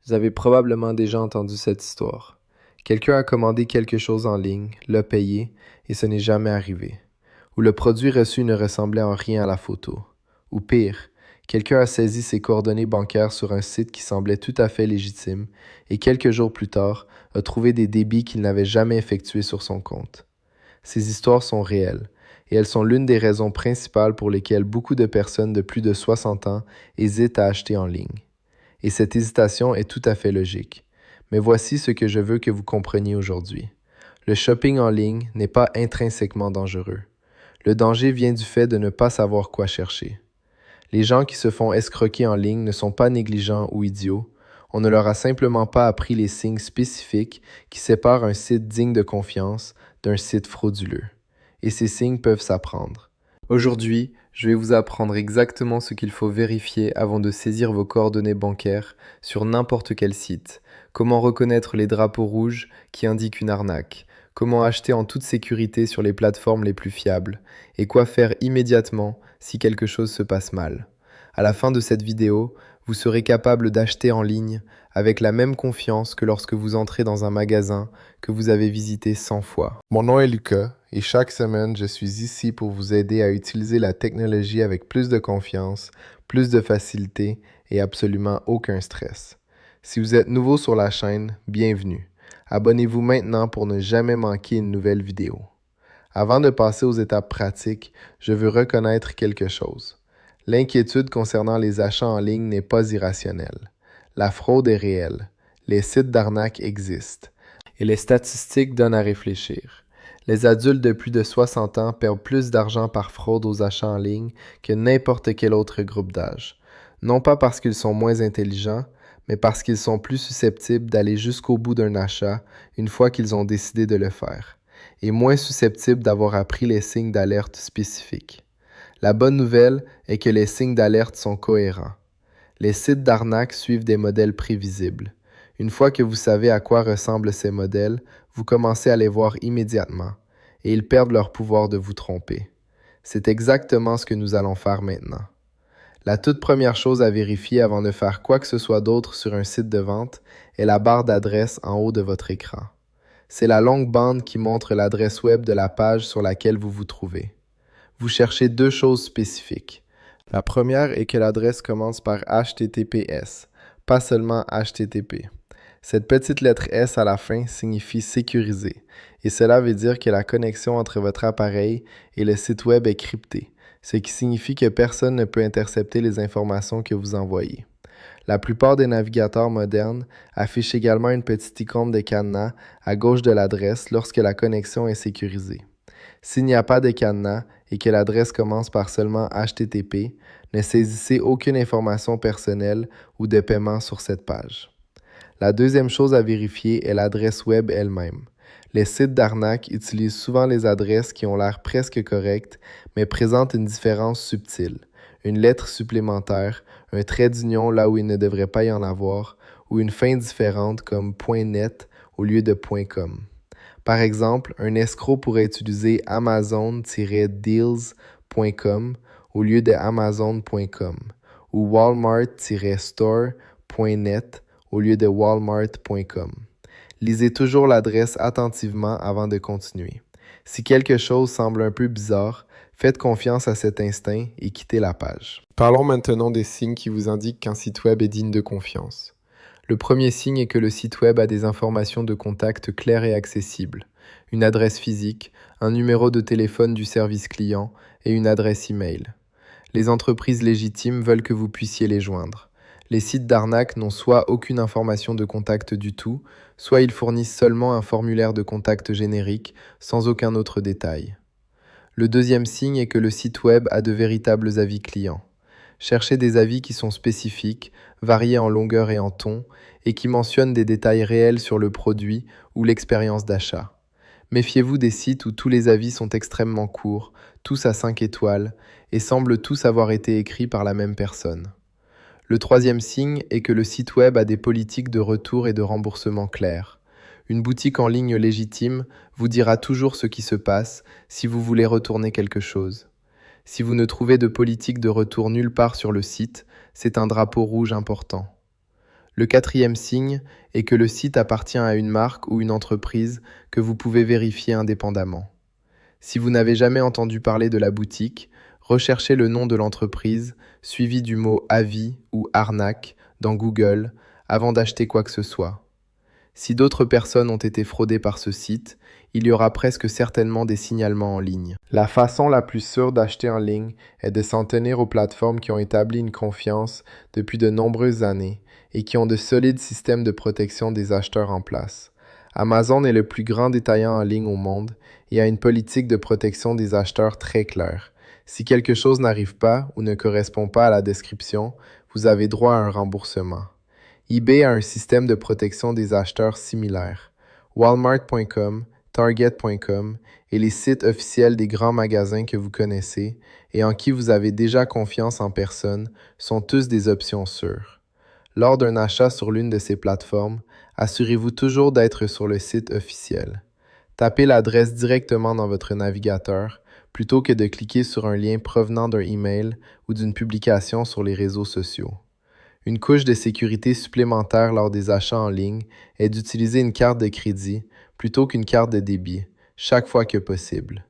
Vous avez probablement déjà entendu cette histoire. Quelqu'un a commandé quelque chose en ligne, l'a payé, et ce n'est jamais arrivé. Ou le produit reçu ne ressemblait en rien à la photo. Ou pire, quelqu'un a saisi ses coordonnées bancaires sur un site qui semblait tout à fait légitime, et quelques jours plus tard, a trouvé des débits qu'il n'avait jamais effectués sur son compte. Ces histoires sont réelles, et elles sont l'une des raisons principales pour lesquelles beaucoup de personnes de plus de 60 ans hésitent à acheter en ligne. Et cette hésitation est tout à fait logique. Mais voici ce que je veux que vous compreniez aujourd'hui. Le shopping en ligne n'est pas intrinsèquement dangereux. Le danger vient du fait de ne pas savoir quoi chercher. Les gens qui se font escroquer en ligne ne sont pas négligents ou idiots. On ne leur a simplement pas appris les signes spécifiques qui séparent un site digne de confiance d'un site frauduleux. Et ces signes peuvent s'apprendre. Aujourd'hui, je vais vous apprendre exactement ce qu'il faut vérifier avant de saisir vos coordonnées bancaires sur n'importe quel site, comment reconnaître les drapeaux rouges qui indiquent une arnaque, comment acheter en toute sécurité sur les plateformes les plus fiables, et quoi faire immédiatement si quelque chose se passe mal. À la fin de cette vidéo, vous serez capable d'acheter en ligne avec la même confiance que lorsque vous entrez dans un magasin que vous avez visité 100 fois. Mon nom est Lucas et chaque semaine, je suis ici pour vous aider à utiliser la technologie avec plus de confiance, plus de facilité et absolument aucun stress. Si vous êtes nouveau sur la chaîne, bienvenue. Abonnez-vous maintenant pour ne jamais manquer une nouvelle vidéo. Avant de passer aux étapes pratiques, je veux reconnaître quelque chose. L'inquiétude concernant les achats en ligne n'est pas irrationnelle. La fraude est réelle. Les sites d'arnaque existent. Et les statistiques donnent à réfléchir. Les adultes de plus de 60 ans perdent plus d'argent par fraude aux achats en ligne que n'importe quel autre groupe d'âge. Non pas parce qu'ils sont moins intelligents, mais parce qu'ils sont plus susceptibles d'aller jusqu'au bout d'un achat une fois qu'ils ont décidé de le faire, et moins susceptibles d'avoir appris les signes d'alerte spécifiques. La bonne nouvelle est que les signes d'alerte sont cohérents. Les sites d'arnaque suivent des modèles prévisibles. Une fois que vous savez à quoi ressemblent ces modèles, vous commencez à les voir immédiatement, et ils perdent leur pouvoir de vous tromper. C'est exactement ce que nous allons faire maintenant. La toute première chose à vérifier avant de faire quoi que ce soit d'autre sur un site de vente est la barre d'adresse en haut de votre écran. C'est la longue bande qui montre l'adresse web de la page sur laquelle vous vous trouvez. Vous cherchez deux choses spécifiques. La première est que l'adresse commence par HTTPS, pas seulement HTTP. Cette petite lettre S à la fin signifie sécurisé, et cela veut dire que la connexion entre votre appareil et le site web est cryptée, ce qui signifie que personne ne peut intercepter les informations que vous envoyez. La plupart des navigateurs modernes affichent également une petite icône de cadenas à gauche de l'adresse lorsque la connexion est sécurisée. S'il n'y a pas de cadenas et que l'adresse commence par seulement HTTP, ne saisissez aucune information personnelle ou de paiement sur cette page. La deuxième chose à vérifier est l'adresse web elle-même. Les sites d'arnaque utilisent souvent les adresses qui ont l'air presque correctes, mais présentent une différence subtile, une lettre supplémentaire, un trait d'union là où il ne devrait pas y en avoir, ou une fin différente comme .net au lieu de .com. Par exemple, un escroc pourrait utiliser amazon-deals.com au lieu de amazon.com ou walmart-store.net au lieu de walmart.com. Lisez toujours l'adresse attentivement avant de continuer. Si quelque chose semble un peu bizarre, faites confiance à cet instinct et quittez la page. Parlons maintenant des signes qui vous indiquent qu'un site web est digne de confiance. Le premier signe est que le site web a des informations de contact claires et accessibles, une adresse physique, un numéro de téléphone du service client et une adresse email. Les entreprises légitimes veulent que vous puissiez les joindre. Les sites d'arnaque n'ont soit aucune information de contact du tout, soit ils fournissent seulement un formulaire de contact générique sans aucun autre détail. Le deuxième signe est que le site web a de véritables avis clients. Cherchez des avis qui sont spécifiques, variés en longueur et en ton, et qui mentionnent des détails réels sur le produit ou l'expérience d'achat. Méfiez-vous des sites où tous les avis sont extrêmement courts, tous à 5 étoiles, et semblent tous avoir été écrits par la même personne. Le troisième signe est que le site web a des politiques de retour et de remboursement claires. Une boutique en ligne légitime vous dira toujours ce qui se passe si vous voulez retourner quelque chose. Si vous ne trouvez de politique de retour nulle part sur le site, c'est un drapeau rouge important. Le quatrième signe est que le site appartient à une marque ou une entreprise que vous pouvez vérifier indépendamment. Si vous n'avez jamais entendu parler de la boutique, recherchez le nom de l'entreprise suivi du mot avis ou arnaque dans Google avant d'acheter quoi que ce soit. Si d'autres personnes ont été fraudées par ce site, il y aura presque certainement des signalements en ligne. La façon la plus sûre d'acheter en ligne est de s'en tenir aux plateformes qui ont établi une confiance depuis de nombreuses années et qui ont de solides systèmes de protection des acheteurs en place. Amazon est le plus grand détaillant en ligne au monde et a une politique de protection des acheteurs très claire. Si quelque chose n'arrive pas ou ne correspond pas à la description, vous avez droit à un remboursement. eBay a un système de protection des acheteurs similaire. Walmart.com, Target.com et les sites officiels des grands magasins que vous connaissez et en qui vous avez déjà confiance en personne sont tous des options sûres. Lors d'un achat sur l'une de ces plateformes, assurez-vous toujours d'être sur le site officiel. Tapez l'adresse directement dans votre navigateur plutôt que de cliquer sur un lien provenant d'un email ou d'une publication sur les réseaux sociaux. Une couche de sécurité supplémentaire lors des achats en ligne est d'utiliser une carte de crédit plutôt qu'une carte de débit, chaque fois que possible.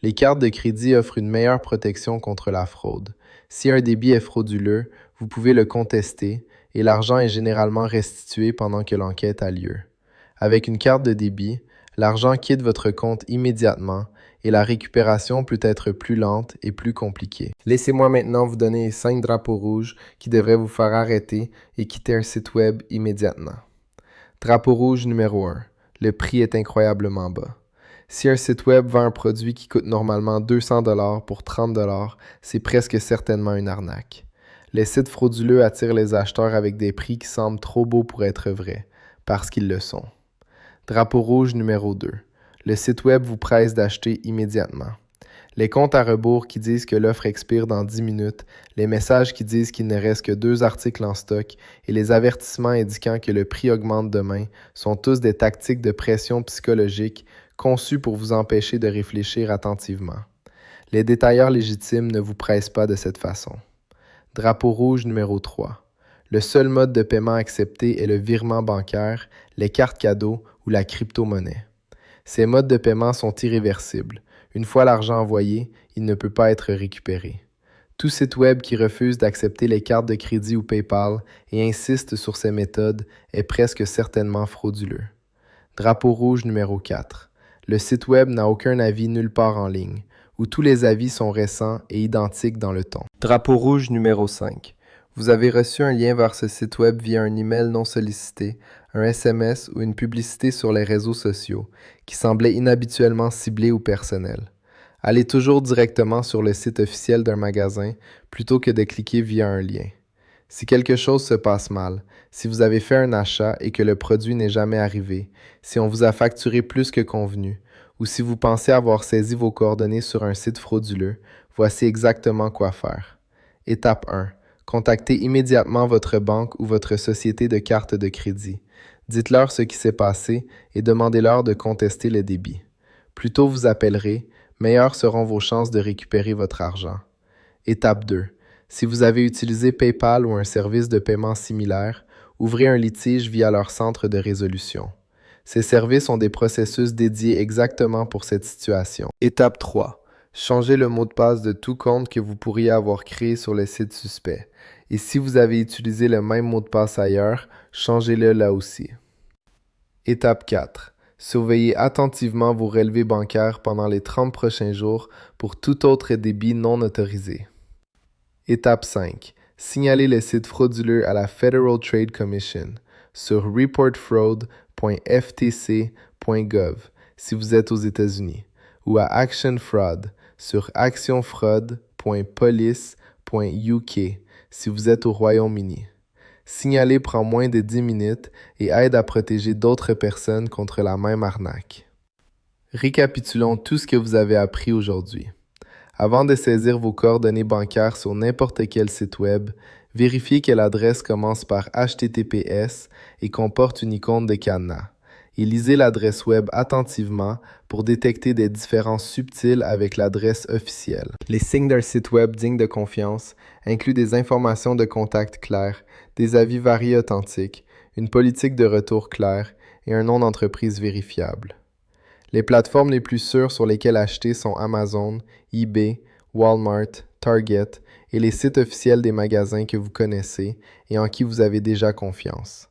Les cartes de crédit offrent une meilleure protection contre la fraude. Si un débit est frauduleux, vous pouvez le contester et l'argent est généralement restitué pendant que l'enquête a lieu. Avec une carte de débit, l'argent quitte votre compte immédiatement et la récupération peut être plus lente et plus compliquée. Laissez-moi maintenant vous donner les 5 drapeaux rouges qui devraient vous faire arrêter et quitter un site web immédiatement. Drapeau rouge numéro 1. Le prix est incroyablement bas. Si un site web vend un produit qui coûte normalement 200 $ pour 30 $, c'est presque certainement une arnaque. Les sites frauduleux attirent les acheteurs avec des prix qui semblent trop beaux pour être vrais, parce qu'ils le sont. Drapeau rouge numéro 2. Le site web vous presse d'acheter immédiatement. Les comptes à rebours qui disent que l'offre expire dans 10 minutes, les messages qui disent qu'il ne reste que 2 articles en stock et les avertissements indiquant que le prix augmente demain sont tous des tactiques de pression psychologique conçues pour vous empêcher de réfléchir attentivement. Les détailleurs légitimes ne vous pressent pas de cette façon. Drapeau rouge numéro 3. Le seul mode de paiement accepté est le virement bancaire, les cartes cadeaux ou la crypto-monnaie. Ces modes de paiement sont irréversibles. Une fois l'argent envoyé, il ne peut pas être récupéré. Tout site web qui refuse d'accepter les cartes de crédit ou PayPal et insiste sur ces méthodes est presque certainement frauduleux. Drapeau rouge numéro 4. Le site web n'a aucun avis nulle part en ligne, où tous les avis sont récents et identiques dans le ton. Drapeau rouge numéro 5. Vous avez reçu un lien vers ce site web via un email non sollicité, un SMS ou une publicité sur les réseaux sociaux qui semblait inhabituellement ciblé ou personnel. Allez toujours directement sur le site officiel d'un magasin plutôt que de cliquer via un lien. Si quelque chose se passe mal, si vous avez fait un achat et que le produit n'est jamais arrivé, si on vous a facturé plus que convenu, ou si vous pensez avoir saisi vos coordonnées sur un site frauduleux, voici exactement quoi faire. Étape 1. Contactez immédiatement votre banque ou votre société de carte de crédit. Dites-leur ce qui s'est passé et demandez-leur de contester le débit. Plus tôt vous appellerez, meilleures seront vos chances de récupérer votre argent. Étape 2. Si vous avez utilisé PayPal ou un service de paiement similaire, ouvrez un litige via leur centre de résolution. Ces services ont des processus dédiés exactement pour cette situation. Étape 3. Changez le mot de passe de tout compte que vous pourriez avoir créé sur le site suspect. Et si vous avez utilisé le même mot de passe ailleurs, changez-le là aussi. Étape 4. Surveillez attentivement vos relevés bancaires pendant les 30 prochains jours pour tout autre débit non autorisé. Étape 5. Signalez le site frauduleux à la Federal Trade Commission sur reportfraud.ftc.gov si vous êtes aux États-Unis ou à Action Fraud sur actionfraud.police.uk si vous êtes au Royaume-Uni. Signaler prend moins de 10 minutes et aide à protéger d'autres personnes contre la même arnaque. Récapitulons tout ce que vous avez appris aujourd'hui. Avant de saisir vos coordonnées bancaires sur n'importe quel site web, vérifiez que l'adresse commence par HTTPS et comporte une icône de cadenas. Et lisez l'adresse web attentivement pour détecter des différences subtiles avec l'adresse officielle. Les signes d'un site web digne de confiance incluent des informations de contact claires, des avis variés authentiques, une politique de retour claire et un nom d'entreprise vérifiable. Les plateformes les plus sûres sur lesquelles acheter sont Amazon, eBay, Walmart, Target et les sites officiels des magasins que vous connaissez et en qui vous avez déjà confiance.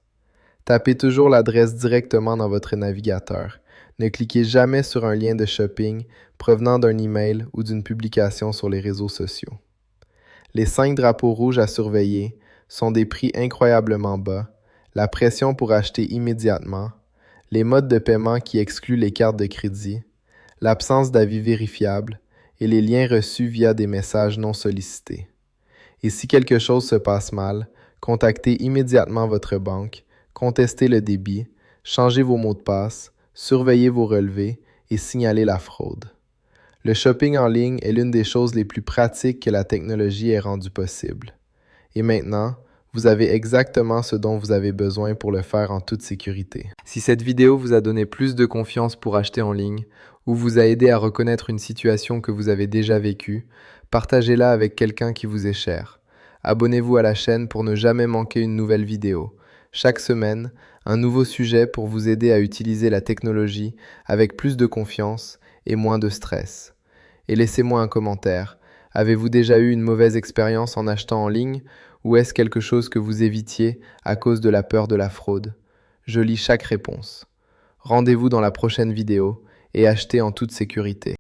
Tapez toujours l'adresse directement dans votre navigateur. Ne cliquez jamais sur un lien de shopping provenant d'un email ou d'une publication sur les réseaux sociaux. Les 5 drapeaux rouges à surveiller sont des prix incroyablement bas, la pression pour acheter immédiatement, les modes de paiement qui excluent les cartes de crédit, l'absence d'avis vérifiable et les liens reçus via des messages non sollicités. Et si quelque chose se passe mal, contactez immédiatement votre banque, contestez le débit, changez vos mots de passe, surveillez vos relevés et signalez la fraude. Le shopping en ligne est l'une des choses les plus pratiques que la technologie ait rendu possible. Et maintenant, vous avez exactement ce dont vous avez besoin pour le faire en toute sécurité. Si cette vidéo vous a donné plus de confiance pour acheter en ligne ou vous a aidé à reconnaître une situation que vous avez déjà vécue, partagez-la avec quelqu'un qui vous est cher. Abonnez-vous à la chaîne pour ne jamais manquer une nouvelle vidéo. Chaque semaine, un nouveau sujet pour vous aider à utiliser la technologie avec plus de confiance et moins de stress. Et laissez-moi un commentaire. Avez-vous déjà eu une mauvaise expérience en achetant en ligne ou est-ce quelque chose que vous évitiez à cause de la peur de la fraude? Je lis chaque réponse. Rendez-vous dans la prochaine vidéo et achetez en toute sécurité.